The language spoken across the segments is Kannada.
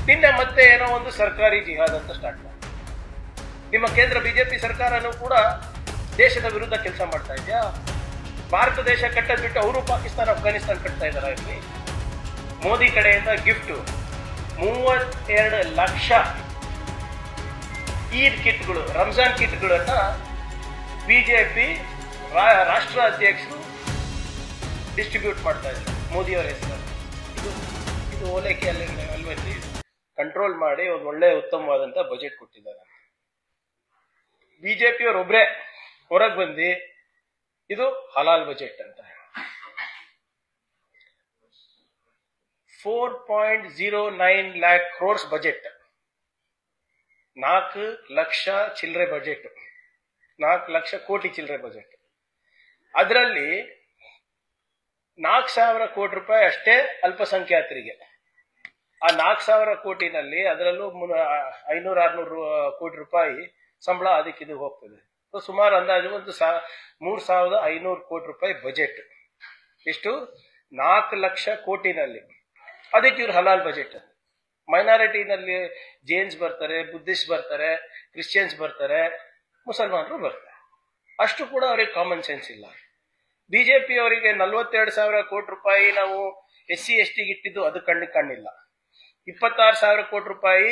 ನಿನ್ನೆ ಮತ್ತೆ ಏನೋ ಒಂದು ಸರ್ಕಾರಿ ಜಿಹಾದ್ ಅಂತ ಸ್ಟಾರ್ಟ್ ಮಾಡಿ. ನಿಮ್ಮ ಕೇಂದ್ರ ಬಿಜೆಪಿ ಸರ್ಕಾರನೂ ಕೂಡ ದೇಶದ ವಿರುದ್ಧ ಕೆಲಸ ಮಾಡ್ತಾ ಇದೆಯಾ? ಭಾರತ ದೇಶ ಕಟ್ಟದ್ ಬಿಟ್ಟು ಅವರು ಪಾಕಿಸ್ತಾನ ಅಫ್ಘಾನಿಸ್ತಾನ ಕಟ್ತಾ ಇದಾರ. ಇಲ್ಲಿ ಮೋದಿ ಕಡೆಯಿಂದ ಗಿಫ್ಟ್ 32 ಲಕ್ಷ ಈದ್ ಕಿಟ್ಗಳು, ರಂಜಾನ್ ಕಿಟ್ಗಳನ್ನ ಬಿಜೆಪಿ ರಾಷ್ಟ್ರ ಅಧ್ಯಕ್ಷರು ಡಿಸ್ಟ್ರಿಬ್ಯೂಟ್ ಮಾಡ್ತಾ ಇದ್ದಾರೆ ಮೋದಿಯವರ ಹೆಸರಲ್ಲಿ. ಇದು ಓಲೈಕೆ ಅಲ್ವಲ್ಲಿ ಕಂಟ್ರೋಲ್ ಮಾಡಿ ಒಂದು ಒಳ್ಳೆ ಉತ್ತಮವಾದಂತ ಬಜೆಟ್ ಕೊಟ್ಟಿದ್ದಾರೆ. ಬಿಜೆಪಿಯವರೊಬ್ರೆ ಹೊರಗೆ ಬಂದು ಇದು ಹಲಾಲ್ ಬಜೆಟ್ ಅಂತ 4.09 lakh crores ಬಜೆಟ್, 4 ಲಕ್ಷ ಚಿಲ್ಲರೆ ಬಜೆಟ್, 4 ಲಕ್ಷ ಕೋಟಿ ಚಿಲ್ಲರೆ ಬಜೆಟ್. ಅದರಲ್ಲಿ 4,000 ಕೋಟಿ ರೂಪಾಯಿ ಅಷ್ಟೇ ಅಲ್ಪಸಂಖ್ಯಾತರಿಗೆ. ಆ 4,000 ಕೋಟಿನಲ್ಲಿ ಅದರಲ್ಲೂ 500-600 ಕೋಟಿ ರೂಪಾಯಿ ಸಂಬಳ ಅದಕ್ಕಿದು ಹೋಗ್ತದೆ. ಸುಮಾರು ಅಂದಾಜು ಒಂದು 3,500 ಕೋಟಿ ರೂಪಾಯಿ ಬಜೆಟ್. ಎಷ್ಟು? 4 ಲಕ್ಷ ಕೋಟಿನಲ್ಲಿ. ಅದಕ್ಕೆ ಇವ್ರು ಹಲಾಲ್ ಬಜೆಟ್. ಮೈನಾರಿಟಿನಲ್ಲಿ ಜೈನ್ಸ್ ಬರ್ತಾರೆ, ಬುದ್ಧಿಸ್ಟ್ ಬರ್ತಾರೆ, ಕ್ರಿಶ್ಚಿಯನ್ಸ್ ಬರ್ತಾರೆ, ಮುಸಲ್ಮಾನರು ಬರ್ತಾರೆ. ಅಷ್ಟು ಕೂಡ ಅವ್ರಿಗೆ ಕಾಮನ್ ಸೆನ್ಸ್ ಇಲ್ಲ. ಬಿಜೆಪಿ ಅವರಿಗೆ 42,000 ಕೋಟಿ ರೂಪಾಯಿ ನಾವು SC ST ಇಟ್ಟಿದ್ದು ಅದು ಕಣ್ಣಿಲ್ಲ. 26,000 ಕೋಟಿ ರೂಪಾಯಿ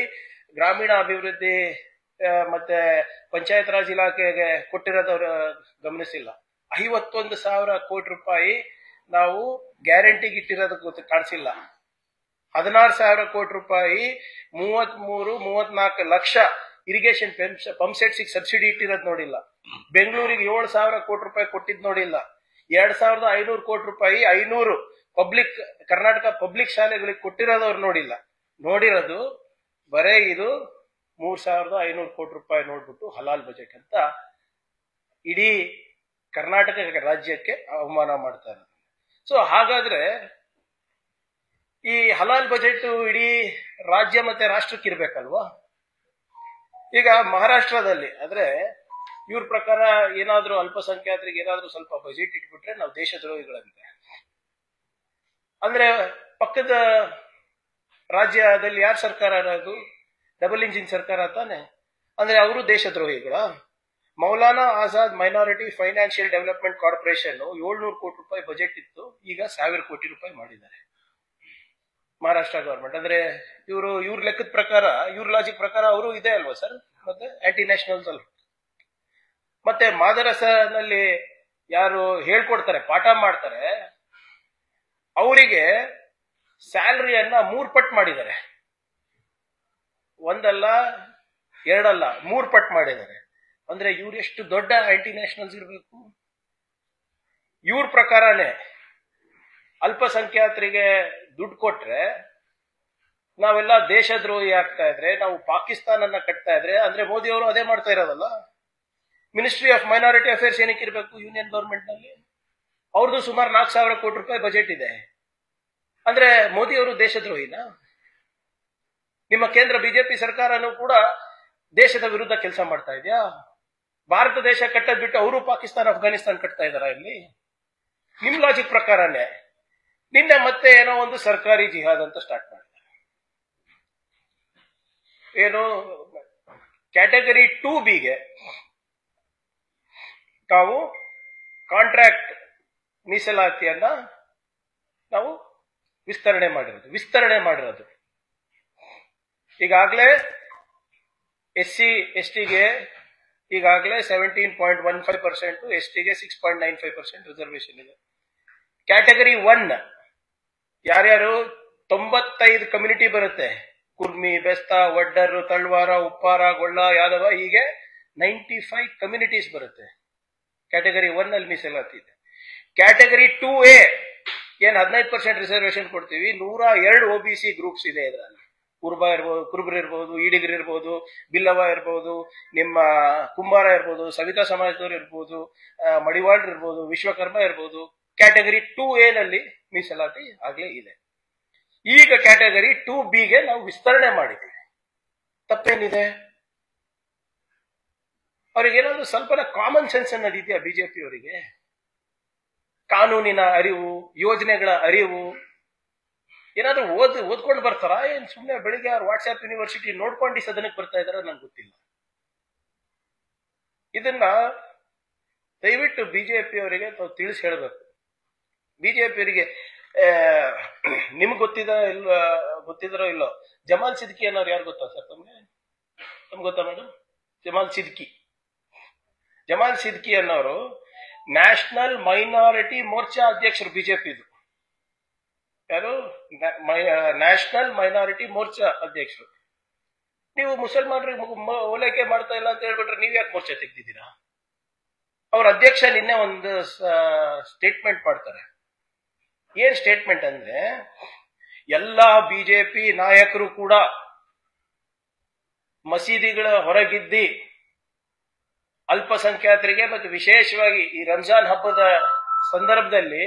ಗ್ರಾಮೀಣ ಅಭಿವೃದ್ಧಿ ಮತ್ತೆ ಪಂಚಾಯತ್ ರಾಜ್ ಇಲಾಖೆಗೆ ಕೊಟ್ಟಿರೋದವ್ರು ಗಮನಿಸಿಲ್ಲ. 51,000 ಕೋಟಿ ರೂಪಾಯಿ ನಾವು ಗ್ಯಾರಂಟಿಗೆ ಇಟ್ಟಿರೋದಕ್ಕೆ ಕಾಣಿಸಿಲ್ಲ. 16,000 ಕೋಟಿ ರೂಪಾಯಿ 33-34 ಲಕ್ಷ ಇರಿಗೇಷನ್ ಪಂಪ್ ಸೆಟ್ಸಿಗೆ ಸಬ್ಸಿಡಿ ಇಟ್ಟಿರೋದು ನೋಡಿಲ್ಲ. ಬೆಂಗಳೂರಿಗೆ 7,000 ಕೋಟಿ ರೂಪಾಯಿ ಕೊಟ್ಟಿದ್ ನೋಡಿಲ್ಲ. 2,500 ಕೋಟಿ ರೂಪಾಯಿ 500 ಕರ್ನಾಟಕ ಪಬ್ಲಿಕ್ ಶಾಲೆಗಳಿಗೆ ಕೊಟ್ಟಿರೋದವ್ರು ನೋಡಿಲ್ಲ. ನೋಡಿರೋದು ಬರೇ ಇದು 3,500 ಕೋಟಿ ರೂಪಾಯಿ ನೋಡ್ಬಿಟ್ಟು ಹಲಾಲ್ ಬಜೆಟ್ ಅಂತ ಇಡೀ ಕರ್ನಾಟಕ ರಾಜ್ಯಕ್ಕೆ ಅವಮಾನ ಮಾಡ್ತಾರೆ. ಸೊ ಹಾಗಾದ್ರೆ ಈ ಹಲಾಲ್ ಬಜೆಟ್ ಇಡೀ ರಾಜ್ಯ ಮತ್ತೆ ರಾಷ್ಟ್ರಕ್ಕೆ ಇರ್ಬೇಕಲ್ವಾ? ಈಗ ಮಹಾರಾಷ್ಟ್ರದಲ್ಲಿ ಆದ್ರೆ ಇವ್ರ ಪ್ರಕಾರ ಏನಾದ್ರೂ ಅಲ್ಪಸಂಖ್ಯಾತರಿಗೆ ಏನಾದ್ರೂ ಸ್ವಲ್ಪ ಬಜೆಟ್ ಇಟ್ಬಿಟ್ರೆ ನಾವು ದೇಶದ್ರೋಹಿಗಳಂತೆ. ಅಂದ್ರೆ ಪಕ್ಕದ ರಾಜ್ಯದಲ್ಲಿ ಯಾರ ಸರ್ಕಾರ ಅನ್ನೋದು? ಡಬಲ್ ಇಂಜಿನ್ ಸರ್ಕಾರ ತಾನೆ. ಅಂದ್ರೆ ಅವರು ದೇಶದ್ರೋಹಿಗಳ? Maulana Azad minority financial development corporation 700 ಕೋಟಿ ರೂಪಾಯಿ ಬಜೆಟ್ ಇತ್ತು, ಈಗ 1,000 ಕೋಟಿ ರೂಪಾಯಿ ಮಾಡಿದ್ದಾರೆ ಮಹಾರಾಷ್ಟ್ರ ಗವರ್ಮೆಂಟ್. ಅಂದ್ರೆ ಇವ್ರ ಲೆಕ್ಕದ ಪ್ರಕಾರ, ಇವ್ರ ಲಾಜಿಕ್ ಪ್ರಕಾರ ಅವರು ಇದೆ ಅಲ್ವಾ ಸರ್? ಮತ್ತೆ ಆಂಟಿ ನ್ಯಾಷನಲ್ಸ್ ಅಲ್ವಾ? ಮತ್ತೆ ಮಾದರಸನಲ್ಲಿ ಯಾರು ಹೇಳ್ಕೊಡ್ತಾರೆ, ಪಾಠ ಮಾಡ್ತಾರೆ, ಅವರಿಗೆ ಸ್ಯಾಲರಿಯನ್ನ 3 ಪಟ್ಟು ಮಾಡಿದ್ದಾರೆ. ಒಂದಲ್ಲ, ಎರಡಲ್ಲ, 3 ಪಟ್ಟು ಮಾಡಿದ್ದಾರೆ. ಅಂದ್ರೆ ಇವ್ರು ಎಷ್ಟು ದೊಡ್ಡ ಆಂಟಿ ನ್ಯಾಷನಲ್ಸ್ ಇರಬೇಕು? ಇವ್ರ ಪ್ರಕಾರನೇ ಅಲ್ಪಸಂಖ್ಯಾತರಿಗೆ ದುಡ್ಡು ಕೊಟ್ರೆ ನಾವೆಲ್ಲ ದೇಶದ್ರೋಹಿ ಆಗ್ತಾ ಇದ್ರೆ, ನಾವು ಪಾಕಿಸ್ತಾನನ್ನ ಕಟ್ತಾ ಇದ್ರೆ, ಅಂದ್ರೆ ಮೋದಿ ಅವರು ಅದೇ ಮಾಡ್ತಾ ಇರೋದಲ್ಲ. ಮಿನಿಸ್ಟ್ರಿ ಆಫ್ ಮೈನಾರಿಟಿ ಅಫೇರ್ಸ್ ಏನಕ್ಕೆ ಇರಬೇಕು ಯೂನಿಯನ್ ಗವರ್ಮೆಂಟ್ ನಲ್ಲಿ? ಅವ್ರದ್ದು ಸುಮಾರು 4,000 ಕೋಟಿ ರೂಪಾಯಿ ಬಜೆಟ್ ಇದೆ. ಅಂದ್ರೆ ಮೋದಿ ಅವರು ದೇಶದ್ರೋಹಿನ? ನಿಮ್ಮ ಕೇಂದ್ರ ಬಿಜೆಪಿ ಸರ್ಕಾರನೂ ಕೂಡ ದೇಶದ ವಿರುದ್ಧ ಕೆಲಸ ಮಾಡ್ತಾ ಇದೆಯಾ? ಭಾರತ ದೇಶ ಕಟ್ಟದ್ ಬಿಟ್ಟು ಅವರು ಪಾಕಿಸ್ತಾನ ಅಫ್ಘಾನಿಸ್ತಾನ ಕಟ್ತಾ ಇದಾರ. ಇಲ್ಲಿ ನಿಮ್ ಲಾಜಿಕ್ ಪ್ರಕಾರನೇ ನಿನ್ನೆ ಮತ್ತೆ ಏನೋ ಒಂದು ಸರ್ಕಾರಿ ಜಿಹಾದ್ ಅಂತ ಸ್ಟಾರ್ಟ್ ಮಾಡಿದ್ದಾರೆ. ಏನು ಕ್ಯಾಟಗರಿ 2Bಗೆ ನಾವು ಕಾಂಟ್ರಾಕ್ಟ್ ಮೀಸಲಾತಿಯನ್ನ ನಾವು ವಿಸ್ತರಣೆ ಮಾಡಿರೋದು. ಈಗಾಗಲೇ SC STಗೆ ಈಗಾಗಲೇ 17.15%, STಗೆ 6.95% ರಿಸರ್ವೇಶನ್ ಇದೆ. ಕ್ಯಾಟಗರಿ 1 ಯಾರ್ಯಾರು 95 ಕಮ್ಯುನಿಟಿ ಬರುತ್ತೆ, ಕುರ್ಮಿ, ಬೆಸ್ತ, ವಡ್ಡರ್, ತಳ್ವಾರ, ಉಪ್ಪಾರ, ಗೊಳ್ಳ, ಯಾದವ, ಹೀಗೆ 95 ಕಮ್ಯುನಿಟೀಸ್ ಬರುತ್ತೆ. ಕ್ಯಾಟಗರಿ 1 ಅಲ್ಲಿ ಮೀಸಲಾತಿ ಇದೆ. ಕ್ಯಾಟಗರಿ 2A ಏನ್ 15% ರಿಸರ್ವೇಶನ್ ಕೊಡ್ತೀವಿ, 102 OBC ಗ್ರೂಪ್ಸ್ ಇದೆ. ಇದರಲ್ಲಿ ಕುರುಬರು ಇರ್ಬೋದು, ಈಡಿಗರು ಇರ್ಬೋದು, ಬಿಲ್ಲವ ಇರ್ಬೋದು, ನಿಮ್ಮ ಕುಂಬಾರ ಇರ್ಬೋದು, ಸವಿತಾ ಸಮಾಜದವರು ಇರ್ಬೋದು, ಮಡಿವಾಳರು ಇರ್ಬೋದು, ವಿಶ್ವಕರ್ಮ ಇರ್ಬೋದು. ಕ್ಯಾಟಗರಿ 2A ನಲ್ಲಿ ಮೀಸಲಾತಿ ಆಗ್ಲೇ ಇದೆ. ಈಗ ಕ್ಯಾಟಗರಿ 2Bಗೆ ನಾವು ವಿಸ್ತರಣೆ ಮಾಡಿದ್ದೀವಿ. ತಪ್ಪೇನಿದೆ? ಅವ್ರಿಗೇನಾದ್ರೂ ಸ್ವಲ್ಪ ಕಾಮನ್ ಸೆನ್ಸ್ ಅನ್ನೋದಿದೆಯಾ ಬಿಜೆಪಿ ಅವರಿಗೆ? ಕಾನೂನಿನ ಅರಿವು, ಯೋಜನೆಗಳ ಅರಿವು, ಏನಾದ್ರೂ ಓದ್ಕೊಂಡು ಬರ್ತಾರ, ಏನ್ ಸುಮ್ಮನೆ ಬೆಳಿಗ್ಗೆ ಅವ್ರು ವಾಟ್ಸ್ಆಪ್ ಯೂನಿವರ್ಸಿಟಿ ನೋಡ್ಕೊಂಡು ಈ ಸದನಕ್ಕೆ ಬರ್ತಾ ಇದಾರ ನಂಗೆ ಗೊತ್ತಿಲ್ಲ. ಇದನ್ನ ದಯವಿಟ್ಟು ಬಿಜೆಪಿ ಅವರಿಗೆ ತಾವು ತಿಳಿಸಿ ಹೇಳ್ಬೇಕು. ಬಿಜೆಪಿ ಅವರಿಗೆ ನಿಮ್ಗೆ ಗೊತ್ತಿದ್ರೋ ಇಲ್ಲೋ, ಜಮಾಲ್ ಸಿದ್ಕಿ ಅನ್ನೋರು ಯಾರು ಗೊತ್ತಾ ಸರ್ ತಮ್ಗೆ ಗೊತ್ತಾ ಮೇಡಮ್? ಜಮಾಲ್ ಸಿದ್ಕಿ ಅನ್ನೋರು ನ್ಯಾಷನಲ್ ಮೈನಾರಿಟಿ ಮೋರ್ಚಾ ಅಧ್ಯಕ್ಷರು ಬಿಜೆಪಿದು. ಯಾರು? ನ್ಯಾಷನಲ್ ಮೈನಾರಿಟಿ ಮೋರ್ಚಾ ಅಧ್ಯಕ್ಷರು. ನೀವು ಮುಸಲ್ಮಾನರಿಗೆ ಓಲೈಕೆ ಮಾಡ್ತಾ ಇಲ್ಲ ಅಂತ ಹೇಳ್ಬಿಟ್ರೆ ನೀವ್ ಯಾಕೆ ಮೋರ್ಚಾ ತೆಗ್ದಿದ್ದೀರಾ? ಅವ್ರ ಅಧ್ಯಕ್ಷ ನಿನ್ನೆ ಒಂದು ಸ್ಟೇಟ್ಮೆಂಟ್ ಮಾಡ್ತಾರೆ. ಏನ್ ಸ್ಟೇಟ್ಮೆಂಟ್ ಅಂದ್ರೆ, ಎಲ್ಲಾ ಬಿಜೆಪಿ ನಾಯಕರು ಕೂಡ ಮಸೀದಿಗಳ ಹೊರಗಿದ್ದಿ ಅಲ್ಪಸಂಖ್ಯಾತರಿಗೆ ಮತ್ತು ವಿಶೇಷವಾಗಿ ಈ ರಂಜಾನ್ ಹಬ್ಬದ ಸಂದರ್ಭದಲ್ಲಿ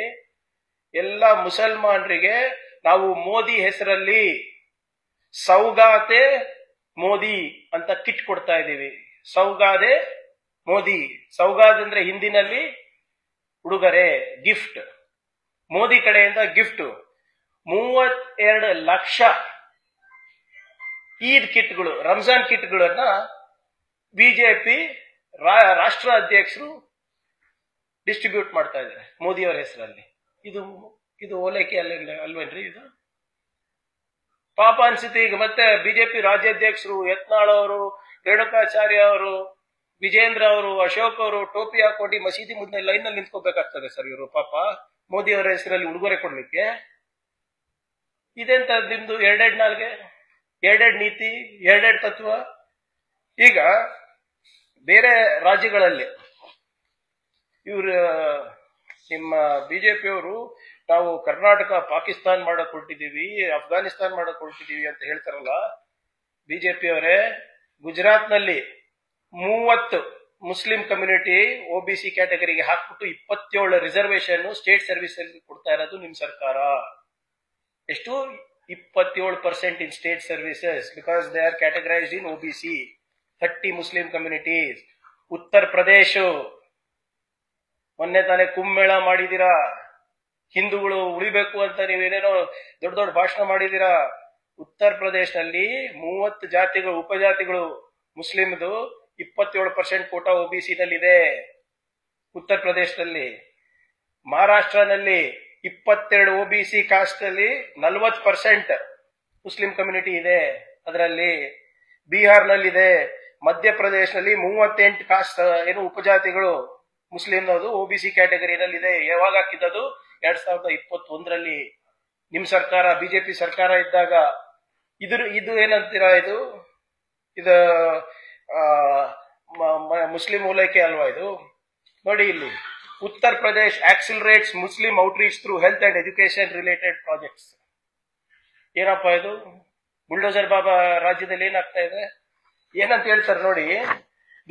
ಎಲ್ಲ ಮುಸಲ್ಮಾನರಿಗೆ ನಾವು ಮೋದಿ ಹೆಸರಲ್ಲಿ ಸೌಗಾತೆ ಮೋದಿ ಅಂತ ಕಿಟ್ ಕೊಡ್ತಾ ಇದ್ದೀವಿ. ಸೌಗಾದೆ ಮೋದಿ, ಸೌಗಾದ್ ಅಂದ್ರೆ ಹಿಂದಿನಲ್ಲಿ ಉಡುಗೊರೆ, ಗಿಫ್ಟ್. ಮೋದಿ ಕಡೆಯಿಂದ ಗಿಫ್ಟ್ 32 ಲಕ್ಷ ಈದ್ ಕಿಟ್ಗಳು, ರಂಜಾನ್ ಕಿಟ್ಗಳನ್ನ ಬಿಜೆಪಿ ರಾಷ್ಟ್ರ ಅಧ್ಯಕ್ಷರು ಡಿಸ್ಟ್ರಿಬ್ಯೂಟ್ ಮಾಡ್ತಾ ಇದ್ದಾರೆ ಮೋದಿಯವರ ಹೆಸರಲ್ಲಿ. ಇದು ಓಲೈಕೆ ಅಲ್ವೇನ್ರಿ? ಇದು ಪಾಪ ಅನ್ಸುತ್ತೆ. ಈಗ ಮತ್ತೆ ಬಿಜೆಪಿ ರಾಜ್ಯಾಧ್ಯಕ್ಷರು ಯತ್ನಾಳ್ ಅವರು, ರೇಣುಕಾಚಾರ್ಯ ಅವರು, ವಿಜೇಂದ್ರ ಅವರು, ಅಶೋಕ್ ಅವರು ಟೋಪಿ ಹಾಕೊಂಡು ಮಸೀದಿ ಮುಂದೆ ಲೈನ್ ನಲ್ಲಿ ನಿಂತ್ಕೋಬೇಕಾಗ್ತದೆ ಸರ್. ಇವರು ಪಾಪ ಮೋದಿ ಅವರ ಹೆಸರಲ್ಲಿ ಉಡುಗೊರೆ ಕೊಡ್ಲಿಕ್ಕೆ. ಇದೆಂತ ನಿಮ್ದು ಎರಡೆರಡು ನಾಲ್ಗೆ, ಎರಡೆರಡು ನೀತಿ, ಎರಡೆರಡು ತತ್ವ. ಈಗ ಬೇರೆ ರಾಜ್ಯಗಳಲ್ಲಿ ಇವರು ನಿಮ್ಮ ಬಿಜೆಪಿಯವರು ನಾವು ಕರ್ನಾಟಕ ಪಾಕಿಸ್ತಾನ್ ಮಾಡಕ್ ಹೊರಟಿದೀವಿ, ಅಫ್ಘಾನಿಸ್ತಾನ್ ಮಾಡಕ್ ಹೊರಟಿದೀವಿ ಅಂತ ಹೇಳ್ತಾರಲ್ಲ ಬಿಜೆಪಿಯವರೇ. ಗುಜರಾತ್ ನಲ್ಲಿ 30 ಮುಸ್ಲಿಂ ಕಮ್ಯುನಿಟಿ OBC ಕ್ಯಾಟಗರಿಗೆ ಹಾಕ್ಬಿಟ್ಟು 27 ರಿಸರ್ವೇಶನ್ ಸ್ಟೇಟ್ ಸರ್ವಿಸ್ ಅಲ್ಲಿ ಕೊಡ್ತಾ ಇರೋದು ನಿಮ್ ಸರ್ಕಾರ. ಎಷ್ಟು? 27% in state services because they are categorised in OBC. 30 Muslim communities. Uttar Pradesh ಮೊನ್ನೆ ತಾನೇ ಕುಂಭಮೇಳ ಮಾಡಿದೀರಾ, ಹಿಂದೂಗಳು ಉಳಿಬೇಕು ಅಂತ ನೀವೇನೇನೋ ದೊಡ್ಡ ದೊಡ್ಡ ಭಾಷಣ ಮಾಡಿದೀರಾ. ಉತ್ತರ ಪ್ರದೇಶದಲ್ಲಿ 30 ಜಾತಿಗಳು, ಉಪಜಾತಿಗಳು ಮುಸ್ಲಿಮ್ದು 27% ಕೋಟಾ OBC ನಲ್ಲಿದೆ ಉತ್ತರ ಪ್ರದೇಶದಲ್ಲಿ. ಮಹಾರಾಷ್ಟ್ರನಲ್ಲಿ 22 OBC ಕಾಸ್ಟ್ ಅಲ್ಲಿ 40% ಮುಸ್ಲಿಂ ಕಮ್ಯುನಿಟಿ ಇದೆ ಅದರಲ್ಲಿ. ಬಿಹಾರ್ನಲ್ಲಿದೆ. ಮಧ್ಯಪ್ರದೇಶನಲ್ಲಿ 38 ಕಾಸ್ಟ್ ಏನು ಉಪಜಾತಿಗಳು ಮುಸ್ಲಿಂನದು OBC ಕ್ಯಾಟಗರಿನಲ್ಲಿದೆ. ಯಾವಾಗ ಹಾಕಿದ್ದು? 2021ರಲ್ಲಿ ನಿಮ್ ಸರ್ಕಾರ, ಬಿಜೆಪಿ ಸರ್ಕಾರ ಇದ್ದಾಗ. ಇದು ಏನಂತೀರಾ? ಇದು ಮುಸ್ಲಿಂ ಓಲೈಕೆ ಅಲ್ವಾ ಇದು? ನೋಡಿ ಇಲ್ಲಿ, Uttar Pradesh accelerates Muslim outreach through health and education related projects. ಏನಪ್ಪಾ ಇದು? ಬುಲ್ಡೋಜರ್ ಬಾಬಾ ರಾಜ್ಯದಲ್ಲಿ ಏನಾಗ್ತಾ ಇದೆ? ಏನಂತ ಹೇಳ್ತಾರೆ ನೋಡಿ.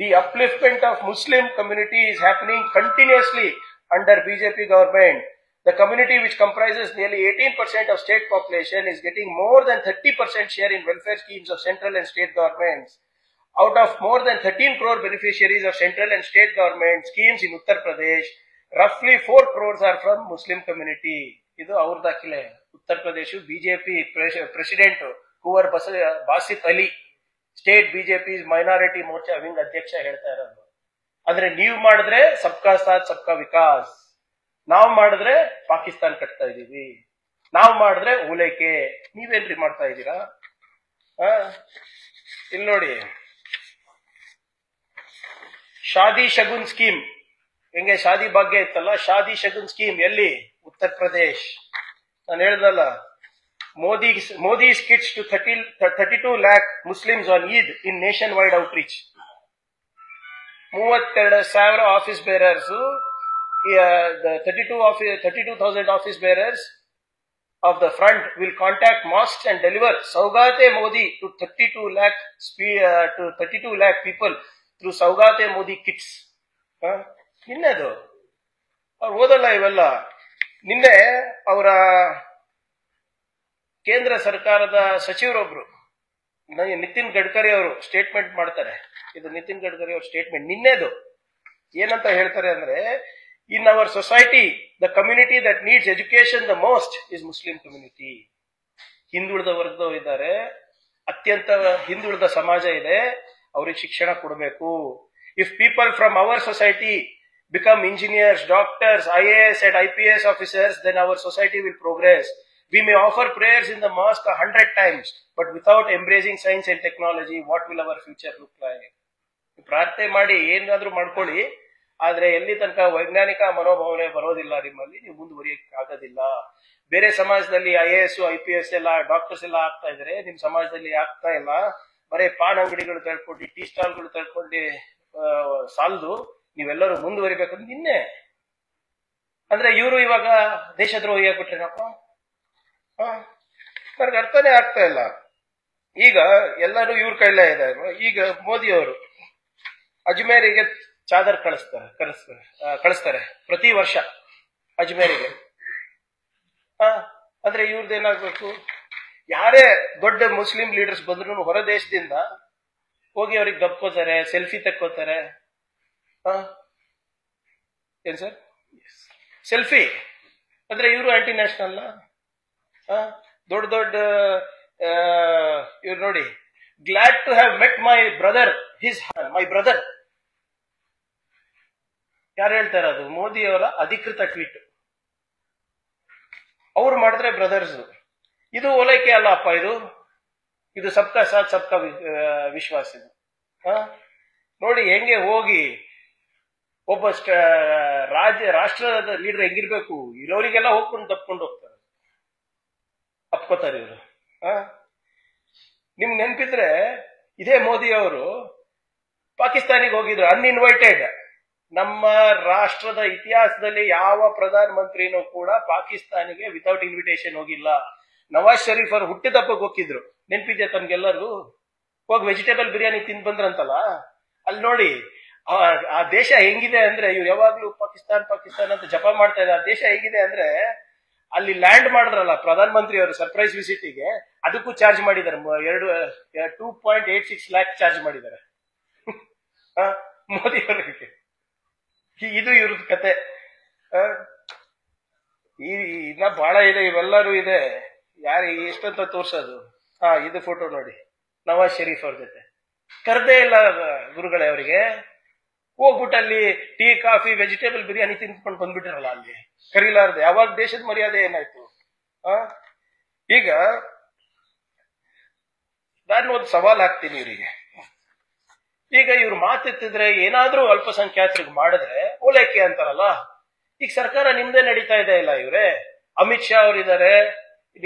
The upliftment of Muslim community is happening continuously under BJP government. The community, which comprises nearly 18% of state population, is getting more than 30% share in welfare schemes of central and state governments. Out of more than 13 crore beneficiaries of central and state government schemes in Uttar Pradesh, roughly 4 crores are from Muslim community. Idu our dakile. Uttar Pradesh BJP president Kuwar Basit Ali, state BJP's minority morcha wing adhyaksha ಹೇಳ್ತಾ ಇರೋದು. ಅಂದ್ರೆ ನೀವು ಮಾಡಿದ್ರೆ ಸಬ್ಕಾ ಸಾಥ್ ಸಬ್ಕಾ ವಿಕಾಸ್, ನಾವು ಮಾಡಿದ್ರೆ ಪಾಕಿಸ್ತಾನ್ ಕಟ್ತಾ ಇದೀವಿ, ನಾವು ಮಾಡಿದ್ರೆ ಓಲೈಕೆ. ನೀವೇನ್ರಿ ಮಾಡ್ತಾ ಇದ್ದೀರಾ? ಇಲ್ಲಿ ನೋಡಿ, ಶಾದಿ ಶಗುನ್ ಸ್ಕೀಮ್. ಹೆಂಗೆ ಶಾದಿ ಭಾಗ್ಯ ಇತ್ತಲ್ಲ, ಶಾದಿ ಶಗುನ್ ಸ್ಕೀಮ್ ಎಲ್ಲಿ? ಉತ್ತರ ಪ್ರದೇಶ್. ನಾನು ಹೇಳ್ದಲ್ಲ, ಮೋದಿ's kids to 32 lakh Muslims on Eid in nationwide outreach. 32,000 office bearers, the 32,000 office bearers of the front will contact mosques and deliver Saugate Modi to 32 lakh people through Saugate Modi kits. ನಿನ್ನೆದು ಅವ್ರು ಓದಲ್ಲ ಇವೆಲ್ಲ. ನಿನ್ನೆ ಅವರ ಕೇಂದ್ರ ಸರ್ಕಾರದ ಸಚಿವರೊಬ್ರು ನಿತಿನ್ ಗಡ್ಕರಿ ಅವರು ಸ್ಟೇಟ್ಮೆಂಟ್ ಮಾಡ್ತಾರೆ. ಇದು ನಿತಿನ್ ಗಡ್ಕರಿ ಅವ್ರ ಸ್ಟೇಟ್ಮೆಂಟ್ ನಿನ್ನೆದು. ಏನಂತ ಹೇಳ್ತಾರೆ ಅಂದ್ರೆ, in our society the community that needs education the most is Muslim community. ಹಿಂದುಳಿದ ವರ್ಗದವರು ಇದ್ದಾರೆ, ಅತ್ಯಂತ ಹಿಂದುಳಿದ ಸಮಾಜ ಇದೆ, ಅವ್ರಿಗೆ ಶಿಕ್ಷಣ ಕೊಡಬೇಕು. If people from our society become engineers, doctors, IAS and IPS officers, then our society will progress. We may offer prayers in the mosque 100 times, but without embracing science and technology, what will our future look like? ಪ್ರಾರ್ಥನೆ ಮಾಡಿ ಏನಾದ್ರೂ ಮಾಡ್ಕೊಳ್ಳಿ, ಆದ್ರೆ ಎಲ್ಲಿ ತನಕ ವೈಜ್ಞಾನಿಕ ಮನೋಭಾವನೆ ಬರೋದಿಲ್ಲ ನಿಮ್ಮಲ್ಲಿ, ನೀವು ಮುಂದುವರಿಯಕ್ಕೆ ಆಗೋದಿಲ್ಲ. ಬೇರೆ ಸಮಾಜದಲ್ಲಿ IAS, IPS ಎಲ್ಲ ಡಾಕ್ಟರ್ಸ್ ಎಲ್ಲ ಆಗ್ತಾ ಇದ್ರೆ, ನಿಮ್ ಸಮಾಜದಲ್ಲಿ ಆಗ್ತಾ ಇಲ್ಲ. ಬರೀ ಪಾನ್ ಅಂಗಡಿಗಳು ತಳ್ಕೊಂಡು, ಟೀ ಸ್ಟಾಲ್ಗಳು ತಳ್ಕೊಂಡು ಸಾಲದು, ನೀವೆಲ್ಲರೂ ಮುಂದುವರಿಬೇಕಂತ ನಿನ್ನೆ. ಅಂದ್ರೆ ಇವರು ಇವಾಗ ದೇಶದ್ರೋಹಿ ಆಗ್ಬಿಟ್ರೇನಪ್ಪ? ನನಗೆ ಅರ್ಥನೇ ಆಗ್ತಾ ಇಲ್ಲ. ಈಗ ಎಲ್ಲಾನು ಇವ್ರ ಕೈಲೇ ಇದೆ. ಈಗ ಮೋದಿ ಅವರು ಅಜ್ಮೇರಿಗೆ ಚಾದರ್ ಕಳಿಸ್ತಾರೆ ಪ್ರತಿ ವರ್ಷ ಅಜ್ಮೇರಿಗೆ. ಅಂದ್ರೆ ಇವ್ರದ್ದೇನಾಗ್ಬೇಕು, ಯಾರೇ ದೊಡ್ಡ ಮುಸ್ಲಿಂ ಲೀಡರ್ಸ್ ಬಂದ್ರು ಹೊರ ದೇಶದಿಂದ ಹೋಗಿ ಅವ್ರಿಗೆ ದಬ್ಕೋತಾರೆ, ಸೆಲ್ಫಿ ತಕ್ಕೋತಾರೆ. ಏನ್ ಸರ್ ಸೆಲ್ಫಿ ಅಂದ್ರೆ ಇವರು ಆಂಟಿ ನ್ಯಾಷನಲ್? ದೊಡ್ಡ ದೊಡ್ಡ ಇವ್ರು ನೋಡಿ, glad to have met my brother, my brother. ಯಾರು ಹೇಳ್ತಾರೆ? ಅದು ಮೋದಿ ಅವರ ಅಧಿಕೃತ ಟ್ವೀಟ್. ಅವ್ರು ಮಾಡಿದ್ರೆ ಬ್ರದರ್ಸ್. ಇದು ಓಲೈಕೆ ಅಲ್ಲ ಅಪ್ಪ, ಇದು ಸಬ್ಕಾ ಸಾಥ್ ಸಬ್ಕಾ ವಿಶ್ವಾಸ. ಇದು ನೋಡಿ ಹೆಂಗೆ ಹೋಗಿ ಒಬ್ಬ ರಾಷ್ಟ್ರದ ಲೀಡರ್ ಹೆಂಗಿರ್ಬೇಕು, ಇರೋರಿಗೆಲ್ಲ ಹೋಗ್ಕೊಂಡು ತಪ್ಕೊಂಡು ಹೋಗ್ತಾರೆ, ಅಪ್ಕೋತಾರೆ ಇವರು. ನಿಮ್ಗೆ ನೆನಪಿದ್ರೆ ಇದೇ ಮೋದಿ ಅವರು ಪಾಕಿಸ್ತಾನಿಗೆ ಹೋಗಿದ್ರು ಅನ್ಇನ್ವೈಟೆಡ್. ನಮ್ಮ ರಾಷ್ಟ್ರದ ಇತಿಹಾಸದಲ್ಲಿ ಯಾವ ಪ್ರಧಾನ ಮಂತ್ರಿನೂ ಕೂಡ ಪಾಕಿಸ್ತಾನಿಗೆ ವಿತೌಟ್ ಇನ್ವಿಟೇಷನ್ ಹೋಗಿಲ್ಲ. ನವಾಜ್ ಶರೀಫ್ ಅವರು ಹುಟ್ಟಿದಬ್ಬಕ್ಕೆ ಹೋಗಿದ್ರು, ನೆನಪಿದ್ಯಾ ತಮ್ಗೆಲ್ಲರಿಗೂ? ಹೋಗಿ ವೆಜಿಟೇಬಲ್ ಬಿರಿಯಾನಿ ತಿಂದು ಬಂದ್ರಂತಲ್ಲ. ಅಲ್ಲಿ ನೋಡಿ ಆ ದೇಶ ಹೆಂಗಿದೆ ಅಂದ್ರೆ, ಇವ್ರು ಯಾವಾಗ್ಲೂ ಪಾಕಿಸ್ತಾನ್ ಪಾಕಿಸ್ತಾನ್ ಅಂತ ಜಪ ಮಾಡ್ತಾ ಇದ್ದಾರೆ. ಆ ದೇಶ ಹೇಗಿದೆ ಅಂದ್ರೆ, ಅಲ್ಲಿ ಲ್ಯಾಂಡ್ ಮಾಡಿದ್ರಲ್ಲ ಪ್ರಧಾನ ಮಂತ್ರಿ ಅವರು ಸರ್ಪ್ರೈಸ್ ವಿಸಿಟಿಗೆ, ಅದಕ್ಕೂ ಚಾರ್ಜ್ ಮಾಡಿದ್ದಾರೆ. 2.86 ಲ್ಯಾಕ್ ಚಾರ್ಜ್ ಮಾಡಿದ್ದಾರೆ ಮೋದಿ ಅವರಿಗೆ. ಇದು ಇವ್ರದ್ದು ಕತೆ. ಇನ್ನ ಬಹಳ ಇದೆ, ಇವೆಲ್ಲರೂ ಇದೆ. ಯಾರು ಎಷ್ಟಂತ ತೋರ್ಸೋದು? ಇದು ಫೋಟೋ ನೋಡಿ, ನವಾಜ್ ಶರೀಫ್ ಅವ್ರ ಜೊತೆ. ಕರ್ದೇ ಇಲ್ಲ ಗುರುಗಳೇ ಅವರಿಗೆ. ಹೋಗ್ಬಿಟ್ಟು ಅಲ್ಲಿ ಟೀ ಕಾಫಿ ವೆಜಿಟೇಬಲ್ ಬಿರಿಯಾನಿ ತಿನ್ಕೊಂಡು ಬಂದ್ಬಿಟ್ಟಿರಲ್ಲ, ಅಲ್ಲಿ ಕರೀಲಾರ್ದೆ. ಯಾವಾಗ ದೇಶದ ಮರ್ಯಾದೆ ಏನಾಯ್ತು? ಈಗ ನಾನು ಒಂದು ಸವಾಲ್ ಹಾಕ್ತೀನಿ ಇವರಿಗೆ. ಈಗ ಇವ್ರು ಮಾತೆತ್ತಿದ್ರೆ ಏನಾದ್ರೂ ಅಲ್ಪಸಂಖ್ಯಾತರಿಗೆ ಮಾಡಿದ್ರೆ ಓಲೈಕೆ ಅಂತಾರಲ್ಲ. ಈಗ ಸರ್ಕಾರ ನಿಮ್ದೇ ನಡೀತಾ ಇದೆ ಇಲ್ಲ ಇವ್ರೆ? ಅಮಿತ್ ಶಾ ಅವರಿದ್ದಾರೆ,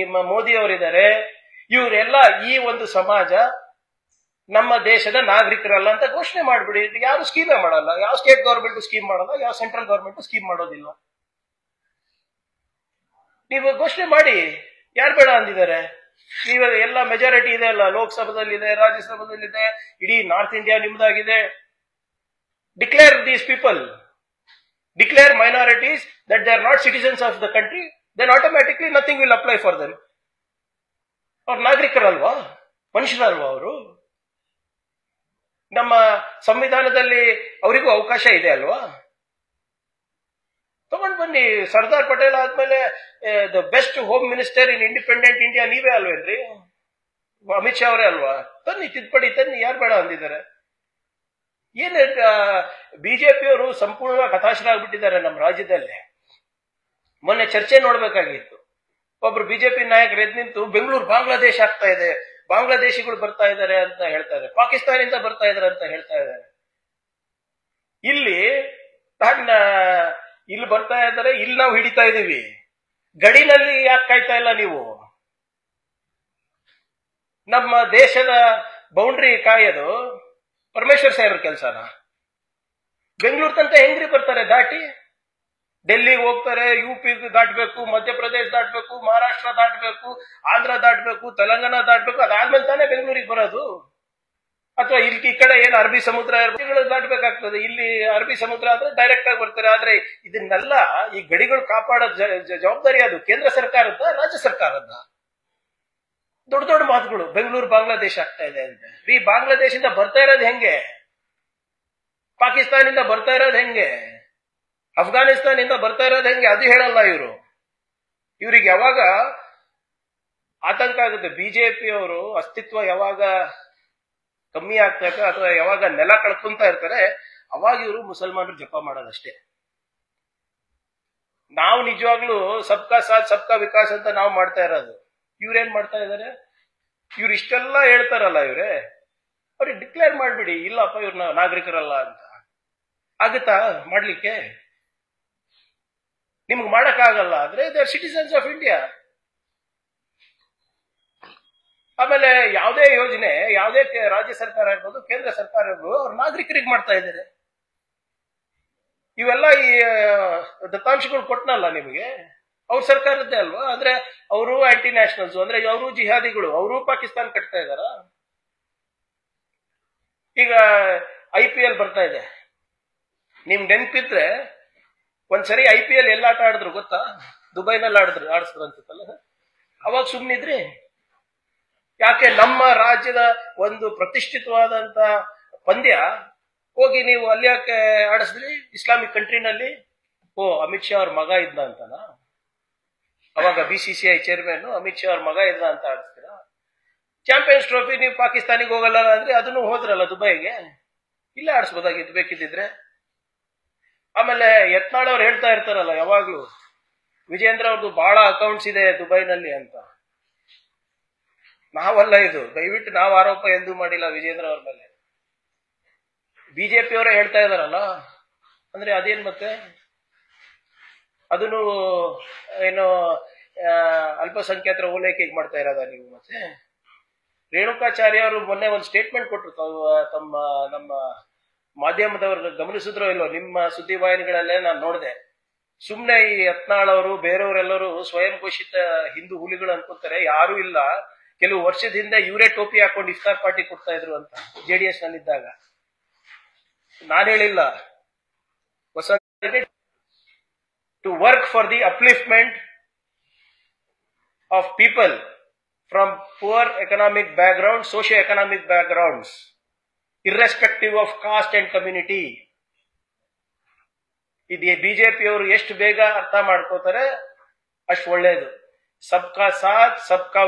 ನಿಮ್ಮ ಮೋದಿ ಅವರಿದ್ದಾರೆ. ಇವರೆಲ್ಲ ಈ ಒಂದು ಸಮಾಜ ನಮ್ಮ ದೇಶದ ನಾಗರಿಕರಲ್ಲ ಅಂತ ಘೋಷಣೆ ಮಾಡ್ಬಿಡಿ. ಯಾರು ಸ್ಕೀಮೇ ಮಾಡಲ್ಲ, ಯಾವ ಸ್ಟೇಟ್ ಗವರ್ಮೆಂಟ್ ಸ್ಕೀಮ್ ಮಾಡಲ್ಲ, ಯಾವ ಸೆಂಟ್ರಲ್ ಗವರ್ಮೆಂಟ್ ಸ್ಕೀಮ್ ಮಾಡೋದಿಲ್ಲ. ನೀವು ಘೋಷಣೆ ಮಾಡಿ. ಯಾರು ಬೇಡ ಅಂದಿದ್ದಾರೆ? ನೀವು ಎಲ್ಲ ಮೆಜಾರಿಟಿ ಇದೆ ಅಲ್ಲ, ಲೋಕಸಭಾದಲ್ಲಿದೆ, ರಾಜ್ಯಸಭಾದಲ್ಲಿದೆ, ಇಡೀ ನಾರ್ತ್ ಇಂಡಿಯಾ ನಿಮ್ದಾಗಿದೆ. Declare these people, declare minorities that they are not citizens of the country, then automatically nothing will apply for them. ಅವ್ರ ನಾಗರಿಕರಲ್ವಾ, ಮನುಷ್ಯರಲ್ವಾ ಅವರು? ನಮ್ಮ ಸಂವಿಧಾನದಲ್ಲಿ ಅವರಿಗೂ ಅವಕಾಶ ಇದೆ ಅಲ್ವಾ? ತಗೊಂಡು ಬನ್ನಿ. ಸರ್ದಾರ್ ಪಟೇಲ್ ಆದ್ಮೇಲೆ the best home minister in independent India ನೀವೇ ಅಲ್ವೇನ್ರಿ? ಅಮಿತ್ ಶಾ ಅವರೇ ಅಲ್ವಾ? ತನ್ನಿ, ತಿದ್ದುಪಡಿ ತನ್ನಿ. ಯಾರು ಬೇಡ ಅಂದಿದ್ದಾರೆ? ಏನ್ ಬಿಜೆಪಿಯವರು ಸಂಪೂರ್ಣವಾಗಿ ಹತಾಶರಾಗ್ಬಿಟ್ಟಿದ್ದಾರೆ ನಮ್ಮ ರಾಜ್ಯದಲ್ಲಿ. ಮೊನ್ನೆ ಚರ್ಚೆ ನೋಡ್ಬೇಕಾಗಿತ್ತು. ಒಬ್ರು ಬಿಜೆಪಿ ನಾಯಕರು ಎದ್ದು ನಿಂತು ಬೆಂಗಳೂರು ಬಾಂಗ್ಲಾದೇಶ ಆಗ್ತಾ ಇದೆ, ಬಾಂಗ್ಲಾದೇಶಿಗಳು ಬರ್ತಾ ಇದ್ದಾರೆ ಅಂತ ಹೇಳ್ತಾರೆ, ಪಾಕಿಸ್ತಾನದಿಂದ ಬರ್ತಾ ಇದಾರೆ ಅಂತ ಹೇಳ್ತಾ ಇದ್ದಾರೆ. ಇಲ್ಲಿ ಬರ್ತಾ ಇದ್ದಾರೆ, ಇಲ್ಲಿ ನಾವು ಹಿಡಿತಾ ಇದೀವಿ. ಗಡಿನಲ್ಲಿ ಯಾಕೆ ಕಾಯ್ತಾ ಇಲ್ಲ ನೀವು? ನಮ್ಮ ದೇಶದ ಬೌಂಡ್ರಿ ಕಾಯೋದು ಪರಮೇಶ್ವರ್ ಸಾಹೇಬ್ರ ಕೆಲಸನ? ಬೆಂಗಳೂರು ತನಕ ಹೆಂಗ್ರಿ ಬರ್ತಾರೆ ದಾಟಿ? ಡೆಲ್ಲಿಗೆ ಹೋಗ್ತಾರೆ, UP ದಾಟಬೇಕು, ಮಧ್ಯಪ್ರದೇಶ ದಾಟಬೇಕು, ಮಹಾರಾಷ್ಟ್ರ ದಾಟಬೇಕು, ಆಂಧ್ರ ದಾಟಬೇಕು, ತೆಲಂಗಾಣ ದಾಟಬೇಕು. ಅದಾದ್ಮೇಲೆ ತಾನೇ ಬೆಂಗಳೂರಿಗೆ ಬರೋದು. ಅಥವಾ ಇಲ್ಲಿ ಈ ಕಡೆ ಏನು ಅರಬ್ಬಿ ಸಮುದ್ರ ದಾಟಬೇಕಾಗ್ತದೆ. ಇಲ್ಲಿ ಅರಬ್ಬಿ ಸಮುದ್ರ ಆದ್ರೆ ಡೈರೆಕ್ಟ್ ಆಗಿ ಬರ್ತಾರೆ. ಆದ್ರೆ ಇದನ್ನೆಲ್ಲ ಈ ಗಡಿಗಳು ಕಾಪಾಡೋ ಜವಾಬ್ದಾರಿ ಅದು ಕೇಂದ್ರ ಸರ್ಕಾರದ, ರಾಜ್ಯ ಸರ್ಕಾರದ. ದೊಡ್ಡ ದೊಡ್ಡ ಮಾತುಗಳು, ಬೆಂಗಳೂರು ಬಾಂಗ್ಲಾದೇಶ ಆಗ್ತಾ ಇದೆ ಅಂತ. ಈ ಬಾಂಗ್ಲಾದೇಶದಿಂದ ಬರ್ತಾ ಇರೋದು ಹೆಂಗೆ? ಪಾಕಿಸ್ತಾನದಿಂದ ಬರ್ತಾ ಇರೋದು ಹೆಂಗೆ? ಅಫ್ಘಾನಿಸ್ತಾನದಿಂದ ಬರ್ತಾ ಇರೋದು ಹೆಂಗೆ? ಅದು ಹೇಳಲ್ಲ ಇವರು. ಇವ್ರಿಗೆ ಯಾವಾಗ ಆತಂಕ ಆಗುತ್ತೆ. ಬಿಜೆಪಿ ಅವರು ಅಸ್ತಿತ್ವ ಯಾವಾಗ ಕಮ್ಮಿ ಆಗ್ತದೆ ಅಥವಾ ಯಾವಾಗ ನೆಲ ಕಳ್ಕೊಂತ ಇರ್ತಾರೆ ಅವಾಗ ಇವರು ಮುಸಲ್ಮಾನರು ಜಪ ಮಾಡೋದಷ್ಟೇ. ನಾವು ನಿಜವಾಗ್ಲೂ ಸಬ್ಕಾ ಸಾಥ್ ಸಬ್ಕಾ ವಿಕಾಸ್ ಅಂತ ನಾವು ಮಾಡ್ತಾ ಇರೋದು. ಇವ್ರೇನ್ ಮಾಡ್ತಾ ಇದಾರೆ? ಇವ್ರು ಇಷ್ಟೆಲ್ಲ ಹೇಳ್ತಾರಲ್ಲ, ಅವ್ರಿಗೆ ಡಿಕ್ಲೇರ್ ಮಾಡ್ಬಿಡಿ, ಇಲ್ಲಪ್ಪ ಇವ್ರನ್ನ ನಾಗರಿಕರಲ್ಲ ಅಂತ. ಆಗುತ್ತಾ ಮಾಡ್ಲಿಕ್ಕೆ? ನಿಮ್ಗೆ ಮಾಡಕ್ಕಾಗಲ್ಲ ಅಂದ್ರೆ they are citizens of India. ಆಮೇಲೆ ಯಾವುದೇ ಯೋಜನೆ, ಯಾವುದೇ ರಾಜ್ಯ ಸರ್ಕಾರ ಇರ್ಬೋದು, ಕೇಂದ್ರ ಸರ್ಕಾರ ಇರ್ಬೋದು, ಅವ್ರ ನಾಗರಿಕರಿಗೆ ಮಾಡ್ತಾ ಇದ್ದಾರೆ. ಇವೆಲ್ಲ ಈ ದತ್ತಾಂಶಗಳು ಕೊಟ್ಟನಲ್ಲ ನಿಮಗೆ, ಅವ್ರ ಸರ್ಕಾರದ್ದೇ ಅಲ್ವಾ? ಅಂದ್ರೆ ಅವರು ಆಂಟಿ ನ್ಯಾಷನಲ್ಸ್, ಅಂದ್ರೆ ಅವರು ಜಿಹಾದಿಗಳು, ಅವರು ಪಾಕಿಸ್ತಾನ ಕಟ್ತಾ ಇದಾರ. ಈಗ IPL ಬರ್ತಾ ಇದೆ, ನಿಮ್ ನೆನ್ಪಿದ್ರೆ ಒಂದ್ಸರಿ IPL ಎಲ್ಲ ಆಟ ಆಡಿದ್ರು ಗೊತ್ತಾ? ದುಬೈನಲ್ಲಿ ಆಡಿಸಿದ್ರು ಅನ್ಸುತ್ತಲ್ಲ. ಅವಾಗ ಸುಮ್ನಿದ್ರಿ ಯಾಕೆ? ನಮ್ಮ ರಾಜ್ಯದ ಒಂದು ಪ್ರತಿಷ್ಠಿತವಾದಂತ ಪಂದ್ಯ ಹೋಗಿ ನೀವು ಅಲ್ಲಿ ಯಾಕೆ ಆಡಿಸಿದ್ರಿ ಇಸ್ಲಾಮಿಕ್ ಕಂಟ್ರಿನಲ್ಲಿ? ಓ, ಅಮಿತ್ ಶಾ ಅವ್ರ ಮಗ ಇದ್ದ ಅಂತನಾ? ಅವಾಗ BCCI ಚೇರ್ಮನ್ ಅಮಿತ್ ಶಾ ಅವ್ರ ಮಗ ಇದ್ದ ಅಂತ ಆಡಿಸ್ತೀರಾ? ಚಾಂಪಿಯನ್ಸ್ ಟ್ರೋಫಿ ನೀವು ಪಾಕಿಸ್ತಾನಿಗೆ ಹೋಗಲ್ಲ ಅಂದ್ರೆ ಅದನ್ನು ಹೋದ್ರಲ್ಲ ದುಬೈಗೆ, ಇಲ್ಲೇ ಆಡಿಸ್ಬೋದಾಗಿತ್ತು ಬೇಕಿದ್ದಿದ್ರೆ. ಆಮೇಲೆ ಯತ್ನಾಳ್ ಅವ್ರು ಹೇಳ್ತಾ ಇರ್ತಾರಲ್ಲ ಯಾವಾಗ್ಲೂ, ವಿಜೇಂದ್ರ ಅವ್ರದ್ದು ಬಹಳ ಅಕೌಂಟ್ಸ್ ಇದೆ ದುಬೈನಲ್ಲಿ ಅಂತ. ನಾವಲ್ಲ ಇದು, ದಯವಿಟ್ಟು ನಾವು ಆರೋಪ ಎಂದೂ ಮಾಡಿಲ್ಲ ವಿಜೇಂದ್ರ ಅವ್ರ ಮೇಲೆ. ಬಿಜೆಪಿ ಅವರೇ ಹೇಳ್ತಾ ಇದಾರಲ್ಲ, ಅಂದ್ರೆ ಅದೇನ್ ಮತ್ತೆ? ಅದನ್ನು ಏನು ಅಲ್ಪಸಂಖ್ಯಾತರ ಓಲೈಕೆ ಮಾಡ್ತಾ ಇರೋದ ನೀವು? ಮತ್ತೆ ರೇಣುಕಾಚಾರ್ಯ ಅವರು ಮೊನ್ನೆ ಒಂದು ಸ್ಟೇಟ್ಮೆಂಟ್ ಕೊಟ್ಟರು, ನಮ್ಮ ಮಾಧ್ಯಮದವ್ರು ಗಮನಿಸಿದ್ರೋ ಇಲ್ಲೋ, ನಿಮ್ಮ ಸುದ್ದಿವಾಹಿನಿಗಳಲ್ಲೇ ನಾನು ನೋಡಿದೆ. ಸುಮ್ನೆ ಈ ಯತ್ನಾಳ್ ಅವರು ಬೇರೆಯವರೆಲ್ಲರೂ ಸ್ವಯಂ ಘೋಷಿತ ಹಿಂದೂ ಹುಲಿಗಳು ಅನ್ಕೋತಾರೆ, ಯಾರು ಇಲ್ಲ. ಕೆಲವು ವರ್ಷದ ಹಿಂದೆ ಇವರೇ ಟೋಪಿ ಹಾಕೊಂಡು ಇಫ್ತಾರ್ ಪಾರ್ಟಿ ಕೊಡ್ತಾ ಇದ್ರು ಅಂತ JDS ನಲ್ಲಿದ್ದಾಗ. ನಾನು ಹೇಳಿಲ್ಲ, ಹೊಸ to work for the upliftment of people from poor economic background, socio economic backgrounds, irrespective of caste and community. ಇದು ಬಿಜೆಪಿಯವರು ಎಷ್ಟು ಬೇಗ ಅರ್ಥ ಮಾಡ್ಕೋತಾರೆ ಅಷ್ಟು ಒಳ್ಳೇದು. ಸಬ್ಕಾ ಸಾಥ್ ಸಬ್ಕಾ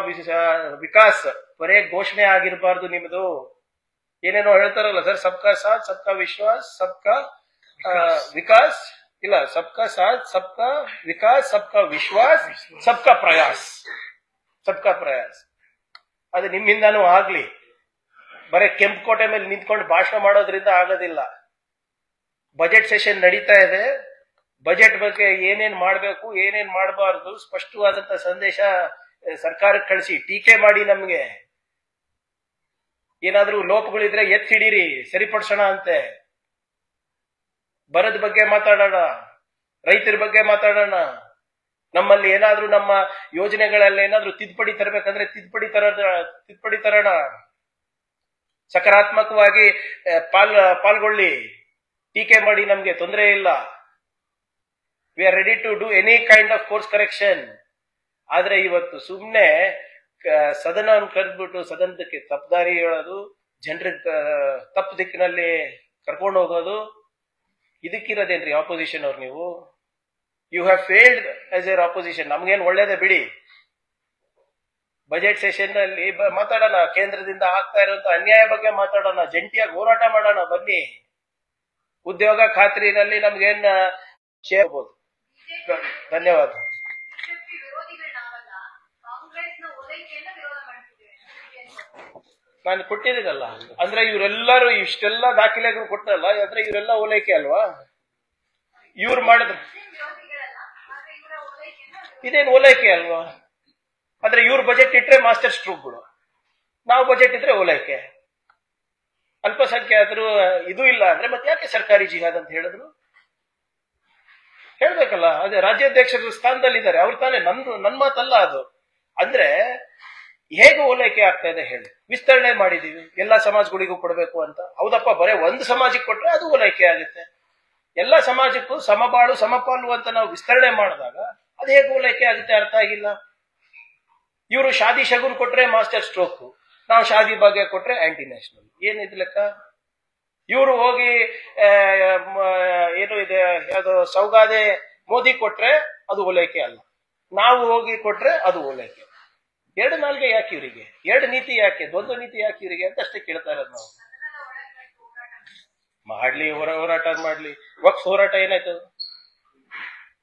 ವಿಕಾಸ್ ಬರೇ ಘೋಷಣೆ ಆಗಿರಬಾರ್ದು ನಿಮ್ದು. ಏನೇನೋ ಹೇಳ್ತಾರಲ್ಲ ಸರ್, ಸಬ್ಕಾ ಸಾಥ್ ಸಬ್ಕಾ ವಿಶ್ವಾಸ್ ಸಬ್ಕಾ ವಿಕಾಸ್, ಇಲ್ಲ ಸಬ್ಕಾ ಸಾಥ್ ಸಬ್ಕಾ ವಿಕಾಸ್ ಸಬ್ಕಾ ವಿಶ್ವಾಸ್ ಸಬ್ಕಾ ಪ್ರಯಾಸ್, ಸಬ್ಕಾ ಪ್ರಯಾಸ್. ಅದು ನಿಮ್ಮಿಂದಾನು ಆಗ್ಲಿ. ಬರೀ ಕೆಂಪುಕೋಟೆ ಮೇಲೆ ನಿಂತ್ಕೊಂಡು ಭಾಷಣ ಮಾಡೋದ್ರಿಂದ ಆಗೋದಿಲ್ಲ. ಬಜೆಟ್ ಸೆಷನ್ ನಡೀತಾ ಇದೆ, ಬಜೆಟ್ ಬಗ್ಗೆ ಏನೇನ್ ಮಾಡಬೇಕು ಏನೇನ್ ಮಾಡಬಾರ್ದು ಸ್ಪಷ್ಟವಾದಂತ ಸಂದೇಶ ಸರ್ಕಾರಕ್ಕೆ ಕಳಿಸಿ. ಟೀಕೆ ಮಾಡಿ, ನಮ್ಗೆ ಏನಾದ್ರೂ ಲೋಪಗಳಿದ್ರೆ ಎತ್ತಿ ಹಿಡೀರಿ, ಸರಿಪಡಿಸೋಣ ಅಂತೆ. ಬರದ ಬಗ್ಗೆ ಮಾತಾಡೋಣ, ರೈತರ ಬಗ್ಗೆ ಮಾತಾಡೋಣ. ನಮ್ಮಲ್ಲಿ ಏನಾದ್ರೂ ನಮ್ಮ ಯೋಜನೆಗಳಲ್ಲಿ ಏನಾದ್ರೂ ತಿದ್ದುಪಡಿ ತರಬೇಕಂದ್ರೆ ತಿದ್ದುಪಡಿ ತರೋಣ. ಸಕಾರಾತ್ಮಕವಾಗಿ ಪಾಲ್ಗೊಳ್ಳಿ, ಟೀಕೆ ಮಾಡಿ, ನಮ್ಗೆ ತೊಂದರೆ ಇಲ್ಲ. We are ready to do any kind of course correction. ಆದ್ರೆ ಇವತ್ತು ಸುಮ್ನೆ ಸದನ ಕರೆದ್ಬಿಟ್ಟು ಸದನಕ್ಕೆ ತಪ್ಪದಾರಿ ಹೇಳೋದು, ಜನರಿಗೆ ತಪ್ಪು ದಿಕ್ಕಿನಲ್ಲಿ ಕರ್ಕೊಂಡು ಹೋಗೋದು, ಇದಕ್ಕಿರೋದೇನ್ರಿ ಆಪೋಸಿಷನ್ ಅವ್ರು? ನೀವು you have failed as uh opposition. ನಮ್ಗೇನು ಒಳ್ಳೇದೇ ಬಿಡಿ. ಬಜೆಟ್ ಸೆಷನ್ ನಲ್ಲಿ ಮಾತಾಡೋಣ, ಕೇಂದ್ರದಿಂದ ಆಗ್ತಾ ಇರುವಂತ ಅನ್ಯಾಯ ಬಗ್ಗೆ ಮಾತಾಡೋಣ, ಜಂಟಿಯಾಗಿ ಹೋರಾಟ ಮಾಡೋಣ. ಬನ್ನಿ, ಉದ್ಯೋಗ ಖಾತ್ರಿನಲ್ಲಿ ನಮ್ಗೇನ್ ಸೇರ್ಬೋದು. ಧನ್ಯವಾದ. ನಾನು ಕೊಟ್ಟಿದ್ದೀನಲ್ಲ, ಅಂದ್ರೆ ಇವರೆಲ್ಲರೂ ಇಷ್ಟೆಲ್ಲ ದಾಖಲೆಗಳು ಕೊಟ್ಟಲ್ಲ, ಅಂದ್ರೆ ಇವರೆಲ್ಲ ಓಲೈಕೆ ಅಲ್ವಾ? ಇವ್ರು ಮಾಡಿದ್ರು ಇದೇನು ಓಲೈಕೆ ಅಲ್ವಾ? ಅಂದ್ರೆ ಇವ್ರ ಬಜೆಟ್ ಇಟ್ರೆ ಮಾಸ್ಟರ್ ಸ್ಟ್ರೋಕ್ಗಳು, ನಾವು ಬಜೆಟ್ ಇದ್ರೆ ಓಲೈಕೆ. ಅಲ್ಪಸಂಖ್ಯಾತರು ಇದು ಇಲ್ಲ ಅಂದ್ರೆ ಮತ್ತೆ ಯಾಕೆ ಸರ್ಕಾರಿ ಜಿಹಾದ್ ಅಂತ ಹೇಳಿದ್ರು? ಹೇಳ್ಬೇಕಲ್ಲ. ಅದೇ ರಾಜ್ಯಾಧ್ಯಕ್ಷರ ಸ್ಥಾನದಲ್ಲಿ ಇದ್ದಾರೆ ಅವ್ರು ತಾನೇ, ನನ್ ಮಾತಲ್ಲ ಅದು. ಅಂದ್ರೆ ಹೇಗೆ ಓಲೈಕೆ ಆಗ್ತಾ ಇದೆ ಹೇಳಿ? ವಿಸ್ತರಣೆ ಮಾಡಿದೀವಿ, ಎಲ್ಲಾ ಸಮಾಜಗಳಿಗೂ ಕೊಡಬೇಕು ಅಂತ. ಹೌದಪ್ಪ, ಬರೇ ಒಂದು ಸಮಾಜಕ್ಕೆ ಕೊಟ್ರೆ ಅದು ಓಲೈಕೆ ಆಗುತ್ತೆ. ಎಲ್ಲಾ ಸಮಾಜಕ್ಕೂ ಸಮಬಾಳು ಸಮಪಾಲು ಅಂತ ನಾವು ವಿಸ್ತರಣೆ ಮಾಡಿದಾಗ ಅದು ಹೇಗೆ ಓಲೈಕೆ ಆಗುತ್ತೆ? ಅರ್ಥ ಆಗಿಲ್ಲ. ಇವರು ಶಾದಿ ಶಗುನ್ ಕೊಟ್ರೆ ಮಾಸ್ಟರ್ ಸ್ಟ್ರೋಕ್, ನಾವು ಶಾದಿ ಬಗ್ಗೆ ಕೊಟ್ರೆ ಆಂಟಿ ನ್ಯಾಷನಲ್. ಏನಿದ್ ಲೆಕ್ಕ? ಇವರು ಹೋಗಿ ಏನು ಇದೆ ಯಾವ್ದು ಸೌಗಾದೆ ಮೋದಿ ಕೊಟ್ರೆ ಅದು ಓಲೈಕೆ ಅಲ್ಲ, ನಾವು ಹೋಗಿ ಕೊಟ್ರೆ ಅದು ಓಲೈಕೆ. ಎರಡು ನಾಲ್ಗೆ ಯಾಕೆ ಇವರಿಗೆ, ಎರಡು ನೀತಿ ಯಾಕೆ, ದ್ವಂದ್ವ ನೀತಿ ಯಾಕೆ ಇವರಿಗೆ ಅಂತ ಅಷ್ಟೇ ಕೇಳ್ತಾ ಇರೋದು ನಾವು. ಮಾಡ್ಲಿ, ಹೋರಾಟ ಮಾಡ್ಲಿ. ವಕ್ಫ್ ಹೋರಾಟ ಏನಾಯ್ತು?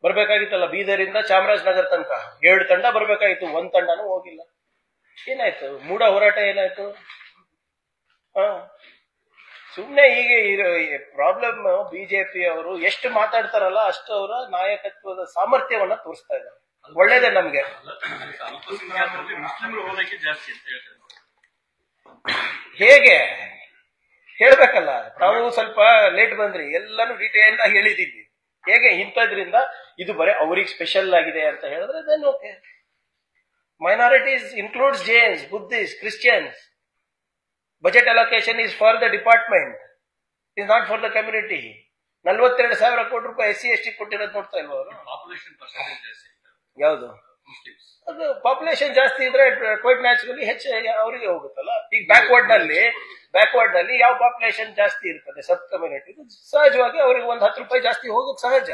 ಬರ್ಬೇಕಾಗಿತ್ತಲ್ಲ ಬೀದರಿಂದ ಚಾಮರಾಜನಗರ ತನಕ 2 ತಂಡ ಬರ್ಬೇಕಾಗಿತ್ತು, 1 ತಂಡನೂ ಹೋಗಿಲ್ಲ. ಏನಾಯ್ತು? ಮೂಡ ಹೋರಾಟ ಏನಾಯ್ತು? ಸುಮ್ನೆ ಹೀಗೆ ಇರೋ ಪ್ರಾಬ್ಲಮ್. ಬಿಜೆಪಿ ಅವರು ಎಷ್ಟು ಮಾತಾಡ್ತಾರಲ್ಲ ಅಷ್ಟು ಅವರ ನಾಯಕತ್ವದ ಸಾಮರ್ಥ್ಯವನ್ನ ತೋರಿಸ್ತಾ ಇದ್ದಾರೆ. ಒಳ್ಳೇದೇ ನಮ್ಗೆ. ಹೇಗೆ ಹೇಳ್ಬೇಕಲ್ಲ, ನಾವು ಸ್ವಲ್ಪ ಲೇಟ್ ಬಂದ್ರಿ, ಎಲ್ಲಾನು ಡೀಟೇಲ್ ಆಗಿ ಹೇಳಿದೀವಿ. ಹೇಗೆ ಇಂಥದ್ರಿಂದ ಇದು ಬರೀ ಅವ್ರಿಗೆ ಸ್ಪೆಷಲ್ ಆಗಿದೆ ಅಂತ ಹೇಳಿದ್ರೆ then okay. Minorities includes Jains, Buddhist, Christians. Budget allocation is for the department, is not for the community. 42,000 ಕೋಟಿ ರೂಪಾಯಿ SC/ST ಕೊಟ್ಟಿರೋದು ನೋಡ್ತಾ ಇಲ್ವ ಅವರು? ಯಾವುದು? ಅದು ಪಾಪ್ಯುಲೇಷನ್ ಜಾಸ್ತಿ ಇದ್ರೆ ಕ್ವೈಟ್ ನ್ಯಾಚುರಲಿ ಹೆಚ್ಚು ಅವರಿಗೆ ಹೋಗುತ್ತಲ್ಲ. ಈಗ ಬ್ಯಾಕ್ವರ್ಡ್ ನಲ್ಲಿ ಯಾವ ಪಾಪ್ಯುಲೇಷನ್ ಜಾಸ್ತಿ ಇರ್ತದೆ, ಸಬ್ ಕಮ್ಯುನಿಟಿ, ಸಹಜವಾಗಿ ಅವ್ರಿಗೆ 1 10 ರೂಪಾಯಿ ಜಾಸ್ತಿ ಹೋಗೋದು ಸಹಜ.